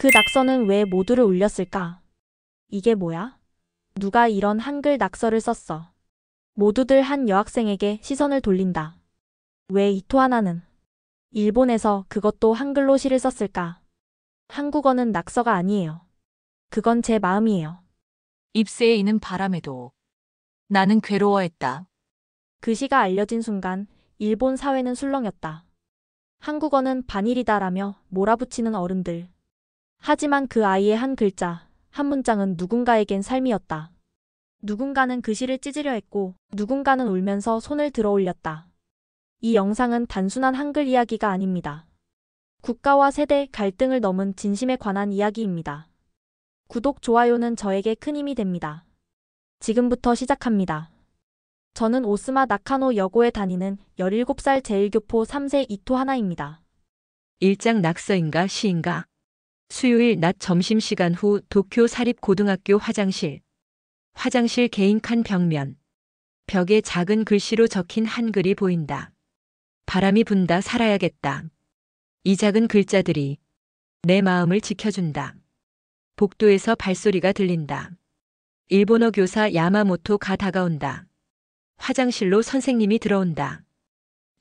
그 낙서는 왜 모두를 울렸을까? 이게 뭐야? 누가 이런 한글 낙서를 썼어? 모두들 한 여학생에게 시선을 돌린다. 왜 이토 하나는 일본에서 그것도 한글로 시를 썼을까? 한국어는 낙서가 아니에요. 그건 제 마음이에요. 잎새에 이는 바람에도 나는 괴로워했다. 그 시가 알려진 순간 일본 사회는 술렁였다. 한국어는 반일이다라며 몰아붙이는 어른들. 하지만 그 아이의 한 글자, 한 문장은 누군가에겐 삶이었다. 누군가는 그 시를 찢으려 했고 누군가는 울면서 손을 들어 올렸다. 이 영상은 단순한 한글 이야기가 아닙니다. 국가와 세대 갈등을 넘은 진심에 관한 이야기입니다. 구독, 좋아요는 저에게 큰 힘이 됩니다. 지금부터 시작합니다. 저는 오스마 나카노 여고에 다니는 17살 제1교포 3세 이토 하나입니다. 일장 낙서인가 시인가? 수요일 낮 점심시간 후 도쿄 사립고등학교 화장실. 화장실 개인 칸 벽면. 벽에 작은 글씨로 적힌 한글이 보인다. 바람이 분다 살아야겠다. 이 작은 글자들이 내 마음을 지켜준다. 복도에서 발소리가 들린다. 일본어 교사 야마모토가 다가온다. 화장실로 선생님이 들어온다.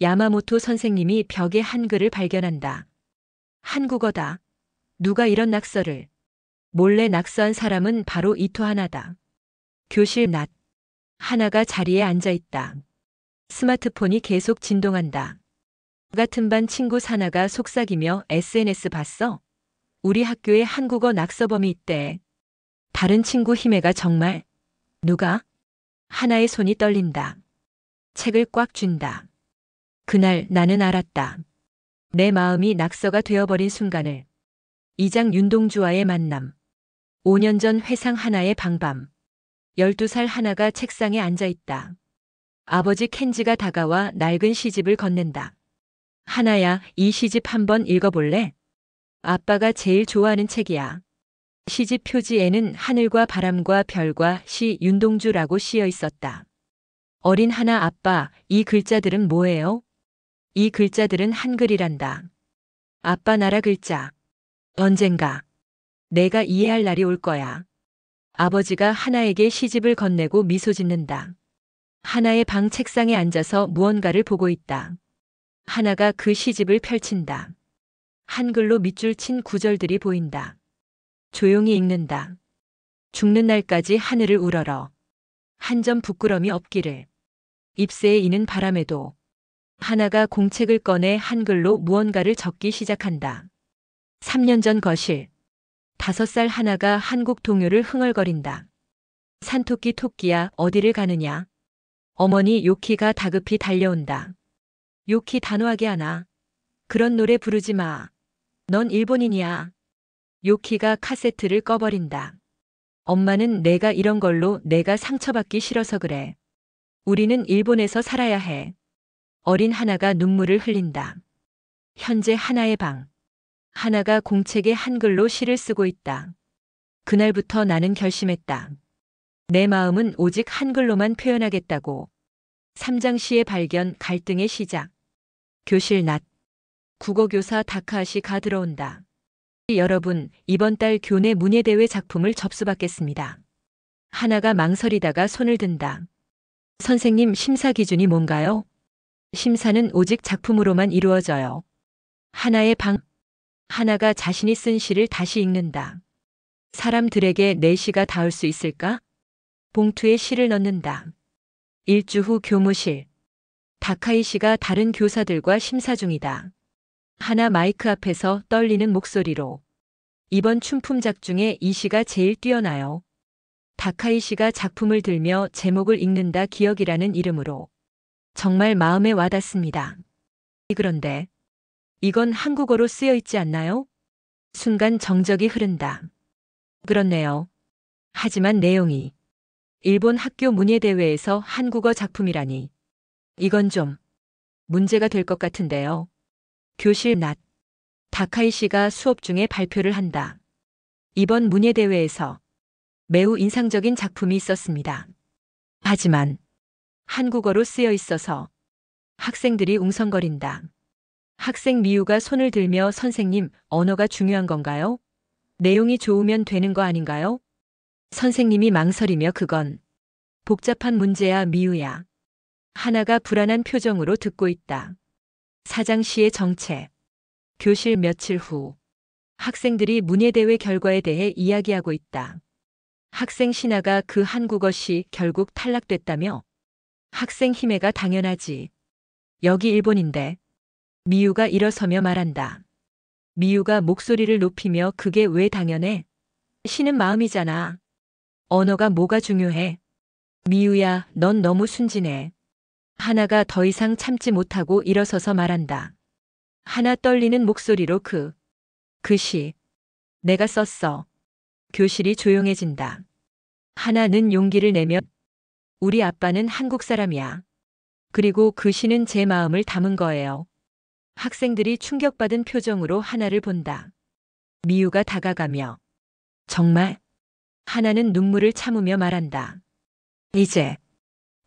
야마모토 선생님이 벽에 한글을 발견한다. 한국어다. 누가 이런 낙서를. 몰래 낙서한 사람은 바로 이토 하나다. 교실 낮. 하나가 자리에 앉아 있다. 스마트폰이 계속 진동한다. 같은 반 친구 사나가 속삭이며 SNS 봤어? 우리 학교에 한국어 낙서범이 있대. 다른 친구 희매가 정말. 누가? 하나의 손이 떨린다. 책을 꽉 쥔다. 그날 나는 알았다. 내 마음이 낙서가 되어버린 순간을. 이장 윤동주와의 만남. 5년 전 회상 하나의 방밤. 12살 하나가 책상에 앉아 있다. 아버지 켄지가 다가와 낡은 시집을 건넨다. 하나야, 이 시집 한번 읽어볼래? 아빠가 제일 좋아하는 책이야. 시집 표지에는 하늘과 바람과 별과 시 윤동주라고 씌어 있었다. 어린 하나 아빠, 이 글자들은 뭐예요? 이 글자들은 한글이란다. 아빠 나라 글자. 언젠가 내가 이해할 날이 올 거야. 아버지가 하나에게 시집을 건네고 미소 짓는다. 하나의 방 책상에 앉아서 무언가를 보고 있다. 하나가 그 시집을 펼친다. 한글로 밑줄 친 구절들이 보인다. 조용히 읽는다. 죽는 날까지 하늘을 우러러. 한 점 부끄럼이 없기를. 잎새에 이는 바람에도. 하나가 공책을 꺼내 한글로 무언가를 적기 시작한다. 3년 전 거실. 5살 하나가 한국 동요를 흥얼거린다. 산토끼 토끼야 어디를 가느냐. 어머니 요키가 다급히 달려온다. 요키 단호하게 하나. 그런 노래 부르지 마. 넌 일본인이야. 요키가 카세트를 꺼버린다. 엄마는 내가 이런 걸로 내가 상처받기 싫어서 그래. 우리는 일본에서 살아야 해. 어린 하나가 눈물을 흘린다. 현재 하나의 방. 하나가 공책에 한글로 시를 쓰고 있다. 그날부터 나는 결심했다. 내 마음은 오직 한글로만 표현하겠다고. 3장 시의 발견, 갈등의 시작. 교실 낮. 국어교사 다카하시가 들어온다. 여러분, 이번 달 교내 문예대회 작품을 접수받겠습니다. 하나가 망설이다가 손을 든다. 선생님, 심사 기준이 뭔가요? 심사는 오직 작품으로만 이루어져요. 하나의 방. 하나가 자신이 쓴 시를 다시 읽는다. 사람들에게 내 시가 닿을 수 있을까? 봉투에 시를 넣는다. 일주 후 교무실. 다카이 씨가 다른 교사들과 심사 중이다. 하나 마이크 앞에서 떨리는 목소리로. 이번 춘품작 중에 이 시가 제일 뛰어나요. 다카이 씨가 작품을 들며 제목을 읽는다. 기억이라는 이름으로. 정말 마음에 와닿습니다. 그런데 이건 한국어로 쓰여 있지 않나요? 순간 정적이 흐른다. 그렇네요. 하지만 내용이 일본 학교 문예대회에서 한국어 작품이라니. 이건 좀 문제가 될 것 같은데요. 교실 낮. 다카이 씨가 수업 중에 발표를 한다. 이번 문예대회에서 매우 인상적인 작품이 있었습니다. 하지만 한국어로 쓰여 있어서 학생들이 웅성거린다. 학생 미우가 손을 들며 선생님, 언어가 중요한 건가요? 내용이 좋으면 되는 거 아닌가요? 선생님이 망설이며 그건 복잡한 문제야, 미우야. 하나가 불안한 표정으로 듣고 있다. 사장시의 정체. 교실 며칠 후. 학생들이 문예대회 결과에 대해 이야기하고 있다. 학생 신하가 그 한국어시 결국 탈락됐다며? 학생 힘애가 당연하지. 여기 일본인데. 미우가 일어서며 말한다. 미우가 목소리를 높이며 그게 왜 당연해? 시는 마음이잖아. 언어가 뭐가 중요해? 미우야, 넌 너무 순진해. 하나가 더 이상 참지 못하고 일어서서 말한다. 하나 떨리는 목소리로 그 시. 내가 썼어. 교실이 조용해진다. 하나는 용기를 내며 우리 아빠는 한국 사람이야. 그리고 그 시는 제 마음을 담은 거예요. 학생들이 충격받은 표정으로 하나를 본다. 미우가 다가가며 정말? 하나는 눈물을 참으며 말한다. 이제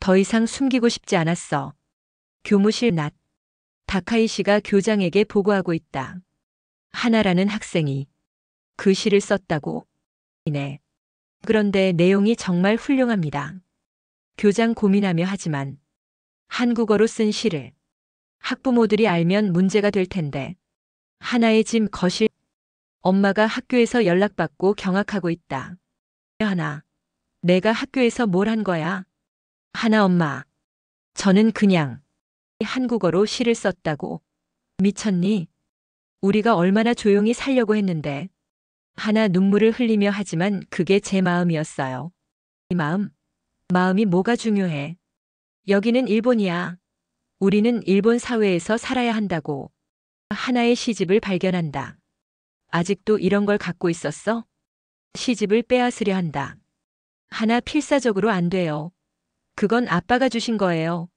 더 이상 숨기고 싶지 않았어. 교무실 낮. 다카이 씨가 교장에게 보고하고 있다. 하나라는 학생이 그 시를 썼다고. 이네. 그런데 내용이 정말 훌륭합니다. 교장 고민하며 하지만 한국어로 쓴 시를 학부모들이 알면 문제가 될 텐데. 하나의 짐 거실. 엄마가 학교에서 연락받고 경악하고 있다. 하나. 내가 학교에서 뭘 한 거야? 하나 엄마. 저는 그냥 한국어로 시를 썼다고. 미쳤니? 우리가 얼마나 조용히 살려고 했는데. 하나 눈물을 흘리며 하지만 그게 제 마음이었어요. 이 마음이 뭐가 중요해? 여기는 일본이야. 우리는 일본 사회에서 살아야 한다고. 하나의 시집을 발견한다. 아직도 이런 걸 갖고 있었어? 시집을 빼앗으려 한다. 하나 필사적으로 안 돼요. 그건 아빠가 주신 거예요.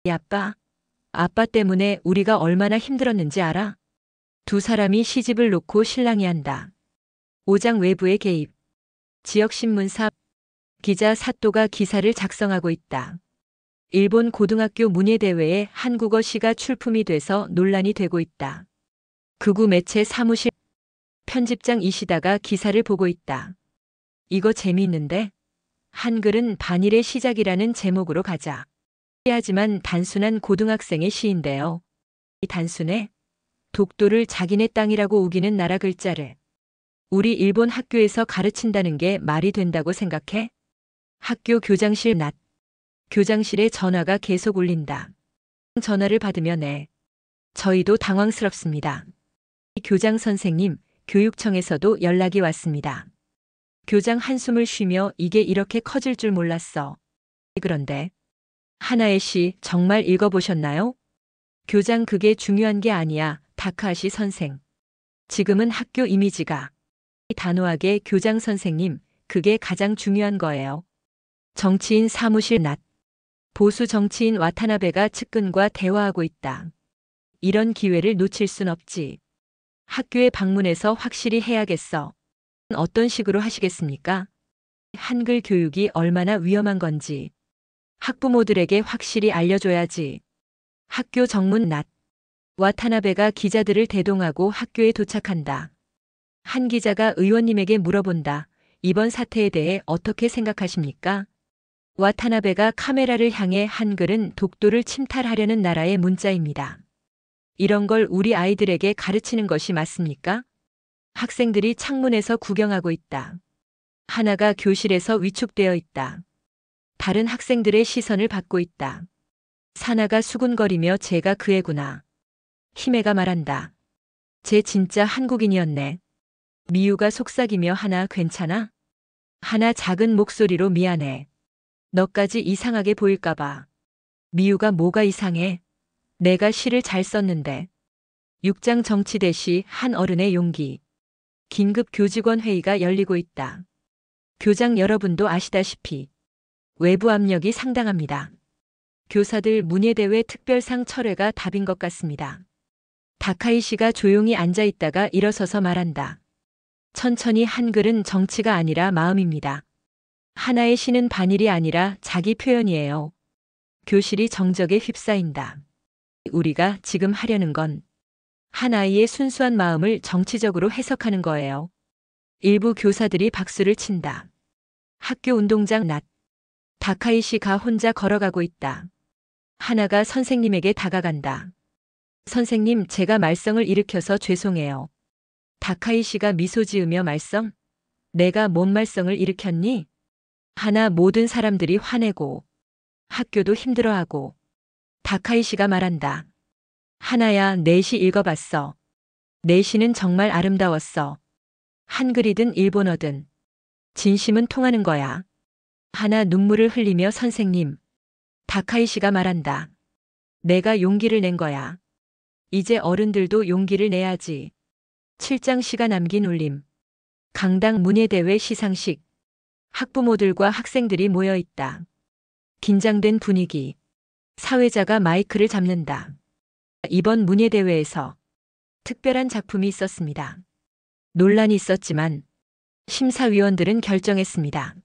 이 아빠 때문에 우리가 얼마나 힘들었는지 알아? 두 사람이 시집을 놓고 실랑이 한다. 5장 외부의 개입. 지역신문사. 기자 사또가 기사를 작성하고 있다. 일본 고등학교 문예대회에 한국어 시가 출품이 돼서 논란이 되고 있다. 극우 매체 사무실. 편집장 이시다가 기사를 보고 있다. 이거 재미있는데? 한글은 반일의 시작이라는 제목으로 가자. 하지만 단순한 고등학생의 시인데요. 이 단순해? 독도를 자기네 땅이라고 우기는 나라 글자를 우리 일본 학교에서 가르친다는 게 말이 된다고 생각해? 학교 교장실 낮. 교장실에 전화가 계속 울린다. 전화를 받으며 네. 저희도 당황스럽습니다. 교장 선생님, 교육청에서도 연락이 왔습니다. 교장 한숨을 쉬며 이게 이렇게 커질 줄 몰랐어. 그런데 하나의 시 정말 읽어보셨나요? 교장 그게 중요한 게 아니야, 다카하시 선생. 지금은 학교 이미지가. 단호하게 교장 선생님, 그게 가장 중요한 거예요. 정치인 사무실 낮. 보수 정치인 와타나베가 측근과 대화하고 있다. 이런 기회를 놓칠 순 없지. 학교에 방문해서 확실히 해야겠어. 어떤 식으로 하시겠습니까? 한글 교육이 얼마나 위험한 건지. 학부모들에게 확실히 알려줘야지. 학교 정문 낮. 와타나베가 기자들을 대동하고 학교에 도착한다. 한 기자가 의원님에게 물어본다. 이번 사태에 대해 어떻게 생각하십니까? 와타나베가 카메라를 향해 한글은 독도를 침탈하려는 나라의 문자입니다. 이런 걸 우리 아이들에게 가르치는 것이 맞습니까? 학생들이 창문에서 구경하고 있다. 하나가 교실에서 위축되어 있다. 다른 학생들의 시선을 받고 있다. 사나가 수군거리며 제가 그 애구나. 히메가 말한다. 쟤 진짜 한국인이었네. 미우가 속삭이며 하나 괜찮아? 하나 작은 목소리로 미안해. 너까지 이상하게 보일까봐. 미우가 뭐가 이상해? 내가 시를 잘 썼는데. 6장 정치대시 한 어른의 용기. 긴급 교직원 회의가 열리고 있다. 교장 여러분도 아시다시피 외부 압력이 상당합니다. 교사들 문예대회 특별상 철회가 답인 것 같습니다. 다카이 씨가 조용히 앉아 있다가 일어서서 말한다. 천천히 한글은 정치가 아니라 마음입니다. 하나의 시는 반일이 아니라 자기 표현이에요. 교실이 정적에 휩싸인다. 우리가 지금 하려는 건 한 아이의 순수한 마음을 정치적으로 해석하는 거예요. 일부 교사들이 박수를 친다. 학교 운동장 낮. 다카이시가 혼자 걸어가고 있다. 하나가 선생님에게 다가간다. 선생님, 제가 말썽을 일으켜서 죄송해요. 다카이시가 미소 지으며 말썽? 내가 뭔 말썽을 일으켰니? 하나 모든 사람들이 화내고 학교도 힘들어하고. 다카이시가 말한다. 하나야, 내시 읽어봤어. 내시는 정말 아름다웠어. 한글이든 일본어든 진심은 통하는 거야. 하나 눈물을 흘리며 선생님. 다카이시가 말한다. 내가 용기를 낸 거야. 이제 어른들도 용기를 내야지. 7장시가 남긴 울림. 강당 문예대회 시상식. 학부모들과 학생들이 모여 있다. 긴장된 분위기. 사회자가 마이크를 잡는다. 이번 문예대회에서 특별한 작품이 있었습니다. 논란이 있었지만 심사위원들은 결정했습니다.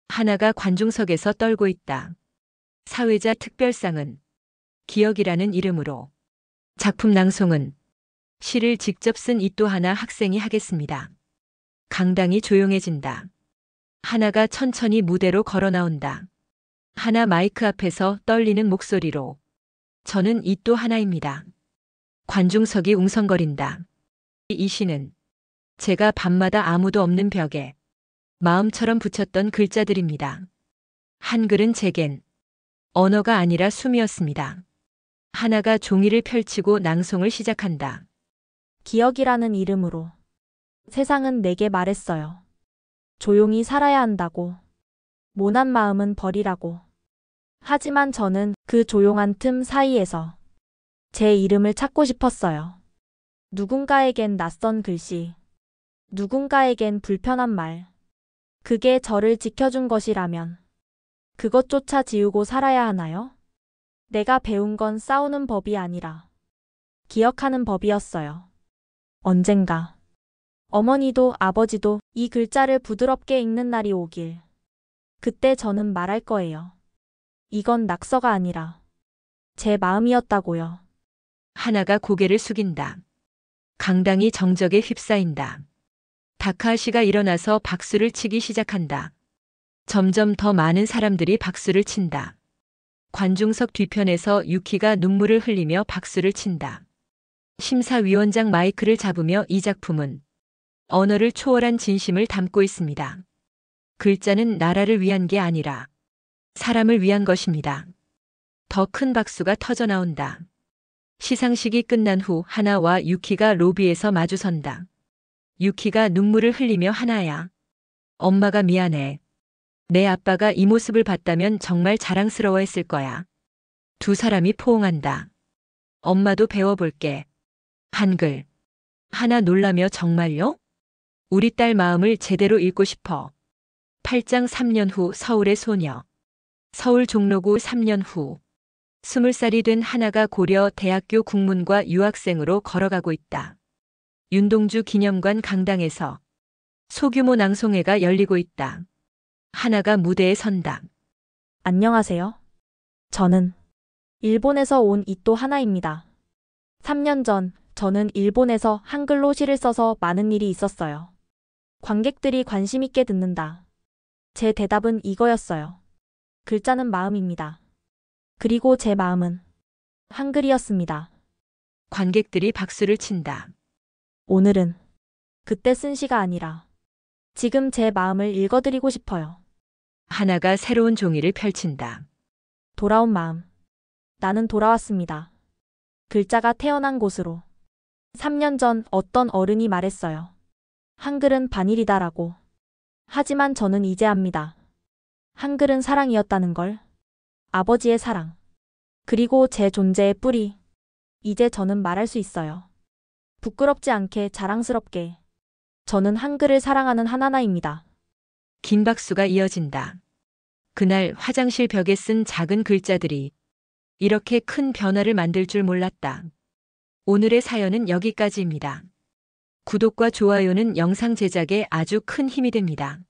하나가 관중석에서 떨고 있다. 사회자 특별상은 기억이라는 이름으로. 작품 낭송은 시를 직접 쓴 이또 하나 학생이 하겠습니다. 강당이 조용해진다. 하나가 천천히 무대로 걸어 나온다. 하나 마이크 앞에서 떨리는 목소리로. 저는 이또 하나입니다. 관중석이 웅성거린다. 이 시는 제가 밤마다 아무도 없는 벽에 마음처럼 붙였던 글자들입니다. 한글은 제겐 언어가 아니라 숨이었습니다. 하나가 종이를 펼치고 낭송을 시작한다. 기억이라는 이름으로. 세상은 내게 말했어요. 조용히 살아야 한다고. 모난 마음은 버리라고. 하지만 저는 그 조용한 틈 사이에서 제 이름을 찾고 싶었어요. 누군가에겐 낯선 글씨. 누군가에겐 불편한 말. 그게 저를 지켜준 것이라면 그것조차 지우고 살아야 하나요? 내가 배운 건 싸우는 법이 아니라 기억하는 법이었어요. 언젠가 어머니도 아버지도 이 글자를 부드럽게 읽는 날이 오길. 그때 저는 말할 거예요. 이건 낙서가 아니라 제 마음이었다고요. 하나가 고개를 숙인다. 강당이 정적에 휩싸인다. 다카하시가 일어나서 박수를 치기 시작한다. 점점 더 많은 사람들이 박수를 친다. 관중석 뒤편에서 유키가 눈물을 흘리며 박수를 친다. 심사위원장 마이크를 잡으며 이 작품은 언어를 초월한 진심을 담고 있습니다. 글자는 나라를 위한 게 아니라 사람을 위한 것입니다. 더 큰 박수가 터져 나온다. 시상식이 끝난 후 하나와 유키가 로비에서 마주선다. 유키가 눈물을 흘리며 하나야. 엄마가 미안해. 내 아빠가 이 모습을 봤다면 정말 자랑스러워했을 거야. 두 사람이 포옹한다. 엄마도 배워볼게. 한글. 하나 놀라며 정말요? 우리 딸 마음을 제대로 읽고 싶어. 8장 3년 후 서울의 소녀. 서울 종로구 3년 후. 20살이 된 하나가 고려 대학교 국문과 유학생으로 걸어가고 있다. 윤동주 기념관 강당에서 소규모 낭송회가 열리고 있다. 하나가 무대에 선다. 안녕하세요. 저는 일본에서 온 이또 하나입니다. 3년 전 저는 일본에서 한글로 시를 써서 많은 일이 있었어요. 관객들이 관심 있게 듣는다. 제 대답은 이거였어요. 글자는 마음입니다. 그리고 제 마음은 한글이었습니다. 관객들이 박수를 친다. 오늘은 그때 쓴 시가 아니라 지금 제 마음을 읽어드리고 싶어요. 하나가 새로운 종이를 펼친다. 돌아온 마음. 나는 돌아왔습니다. 글자가 태어난 곳으로. 3년 전 어떤 어른이 말했어요. 한글은 반일이다라고. 하지만 저는 이제 압니다. 한글은 사랑이었다는 걸. 아버지의 사랑. 그리고 제 존재의 뿌리. 이제 저는 말할 수 있어요. 부끄럽지 않게 자랑스럽게. 저는 한글을 사랑하는 하나나입니다. 긴 박수가 이어진다. 그날 화장실 벽에 쓴 작은 글자들이 이렇게 큰 변화를 만들 줄 몰랐다. 오늘의 사연은 여기까지입니다. 구독과 좋아요는 영상 제작에 아주 큰 힘이 됩니다.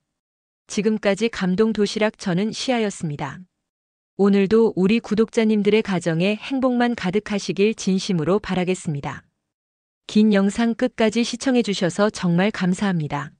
지금까지 감동 도시락 저는 시아였습니다. 오늘도 우리 구독자님들의 가정에 행복만 가득하시길 진심으로 바라겠습니다. 긴 영상 끝까지 시청해 주셔서 정말 감사합니다.